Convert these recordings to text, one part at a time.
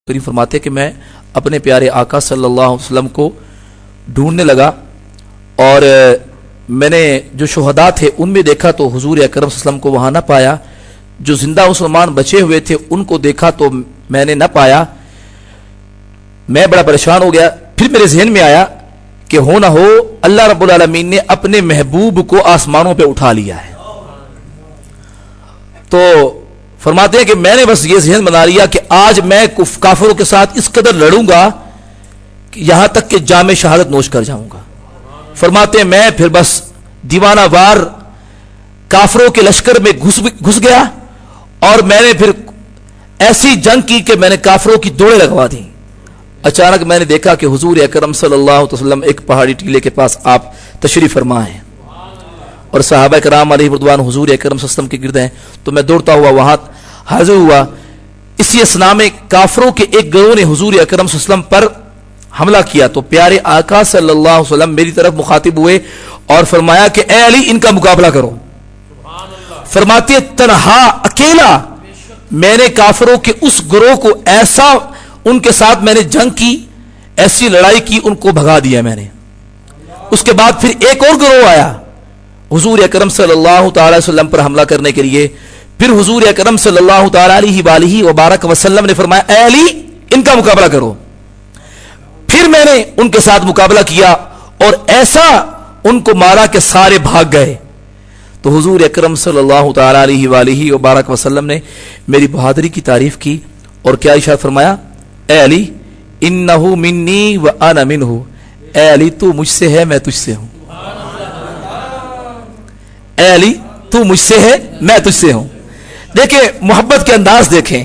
کریم فرماتے کہ میں اپنے پیارے آقا صلی اللہ علیہ وسلم کو ڈھونڈنے لگا اور میں نے جو شہداء تھے ان میں دیکھا تو حضور اکرم صلی اللہ علیہ وسلم کو وہاں نہ پایا. جو زندہ مسلمان بچے ہوئے تھے ان کو دیکھا تو میں نے نہ پایا. میں بڑا پریشان ہو گیا. پھر میرے ذہن میں آیا کہ ہو نہ ہو اللہ رب العالمین نے اپنے محبوب کو آسمانوں پہ اٹھا لیا ہے. تو فرماتے ہیں کہ میں نے بس یہ ذہن بنا لیا کہ آج میں کافروں کے ساتھ اس قدر لڑوں گا کہ یہاں تک کہ جام شہادت نوش کر جاؤں گا. فرماتے ہیں میں پھر بس دیوانہ وار کافروں کے لشکر میں گھس گیا اور میں نے پھر ایسی جنگ کی کہ میں نے کافروں کی دوڑیں لگوا دی. اچانک میں نے دیکھا کہ حضور اکرم صلی اللہ علیہ وسلم ایک پہاڑی ٹیلے کے پاس آپ تشریف فرما ہیں اور صحابہ کرام علیہ رضوان حضور اکرم صلی اللہ علیہ وسلم کے گرد ہیں. تو میں دوڑتا ہوا وہاں حاضر ہوا. اسی اسنا میں کافروں کے ایک گروہ نے حضور اکرم صلی اللہ علیہ وسلم پر حملہ کیا تو پیارے آقا صلی اللہ علیہ وسلم میری طرف مخاطب ہوئے اور فرمایا کہ اے علی ان کا مقابلہ کرو. فرماتے تنہا اکیلا میں نے کافروں کے اس گروہ کو ایسا ان کے ساتھ میں نے جنگ کی, ایسی لڑائی کی, ان کو بھگا دیا میں نے. اس کے بعد پھر ایک اور گروہ آیا حضور اکرم صلی اللہ تعالی وسلم پر حملہ کرنے کے لیے. پھر حضور اکرم صلی اللہ تعالی علیہ وبارک وسلم نے فرمایا اے علی ان کا مقابلہ کرو. پھر میں نے ان کے ساتھ مقابلہ کیا اور ایسا ان کو مارا کہ سارے بھاگ گئے. تو حضور اکرم صلی اللہ تعالی علیہ وبارک وسلم نے میری بہادری کی تعریف کی اور کیا ارشاد فرمایا اے علی انہو منی و انا منہو, اے علی تو مجھ سے ہے میں تجھ سے ہوں. اے علی تو مجھ سے ہے میں تجھ سے ہوں. دیکھیں محبت کے انداز دیکھیں.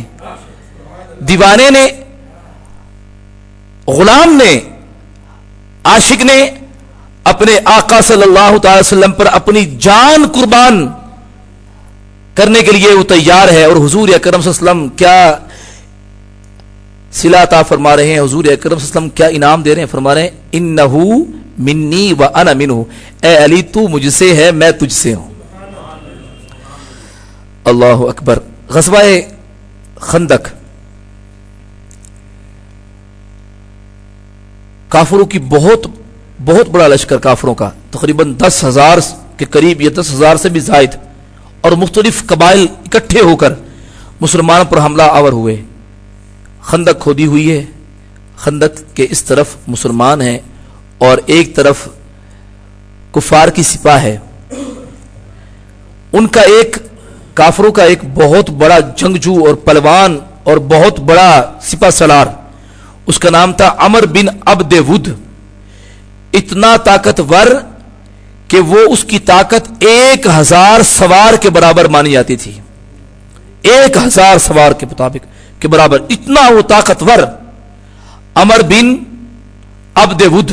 دیوانے نے, غلام نے, عاشق نے اپنے آقا صلی اللہ تعالی وسلم پر اپنی جان قربان کرنے کے لیے وہ تیار ہے. اور حضور اکرم صلی اللہ علیہ وسلم کیا صلہ عطا فرما رہے ہیں, حضور اکرم صلی اللہ علیہ وسلم کیا انعام دے رہے ہیں. فرما رہے ہیں انہو منی و انا منہو, اے علی تو مجھ سے ہے میں تجھ سے ہوں. اللہ اکبر. غزوہ خندق کافروں کی بہت بڑا لشکر, کافروں کا تقریباً 10,000 کے قریب یا 10,000 سے بھی زائد, اور مختلف قبائل اکٹھے ہو کر مسلمانوں پر حملہ آور ہوئے. خندق کھودی ہوئی ہے. خندق کے اس طرف مسلمان ہیں اور ایک طرف کفار کی سپاہ ہے. ان کا ایک کافروں کا ایک بہت بڑا جنگجو اور پلوان اور بہت بڑا سپہ سالار, اس کا نام تھا عمر بن عبد ود. اتنا طاقتور کہ وہ اس کی طاقت 1,000 سوار کے برابر مانی جاتی تھی. 1,000 سوار کے مطابق کے برابر, اتنا وہ طاقتور عمر بن عبد ود.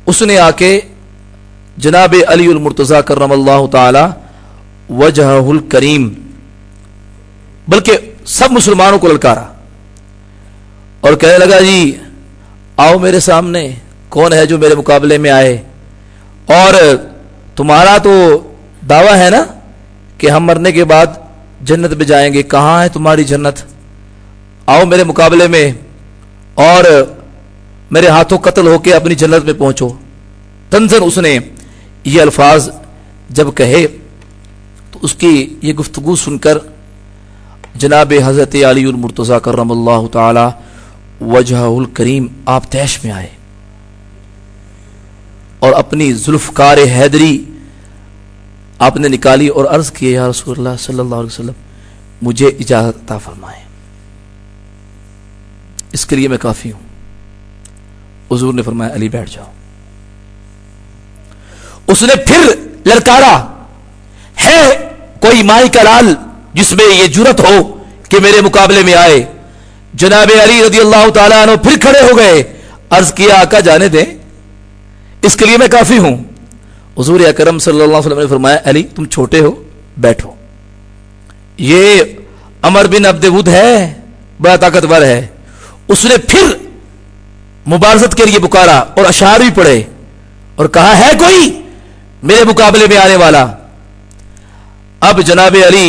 اس نے آ کے جناب علی المرتضی کرم اللہ تعالی وجہہ الکریم, بلکہ سب مسلمانوں کو للکارا اور کہنے لگا جی آؤ میرے سامنے, کون ہے جو میرے مقابلے میں آئے, اور تمہارا تو دعویٰ ہے نا کہ ہم مرنے کے بعد جنت میں جائیں گے, کہاں ہے تمہاری جنت, آؤ میرے مقابلے میں اور میرے ہاتھوں قتل ہو کے اپنی جنت میں پہنچو. تنزن اس نے یہ الفاظ جب کہے تو اس کی یہ گفتگو سن کر جناب حضرت علی المرتضی کرم اللہ تعالی وجہ الکریم آپ تیش میں آئے اور اپنی ذوالفقار حیدری آپ نے نکالی اور عرض کیے یا رسول اللہ صلی اللہ علیہ وسلم مجھے اجازت عطا فرمائیں, اس کے لیے میں کافی ہوں. حضور نے فرمایا علی بیٹھ جاؤ. اس نے پھر للکارا ہے کوئی مائی کا لال جس میں یہ جرت ہو کہ میرے مقابلے میں آئے. جناب علی رضی اللہ تعالیٰ عنہ پھر کھڑے ہو گئے, عرض کیا آقا جانے دیں, اس کے لیے میں کافی ہوں. حضور اکرم صلی اللہ علیہ وسلم نے فرمایا علی تم چھوٹے ہو بیٹھو, یہ عمر بن عبد ود ہے بڑا طاقتور ہے. اس نے پھر مبارزت کے لیے پکارا اور اشعار بھی پڑھے اور کہا ہے کوئی میرے مقابلے میں آنے والا. اب جناب علی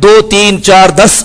2 3 4 10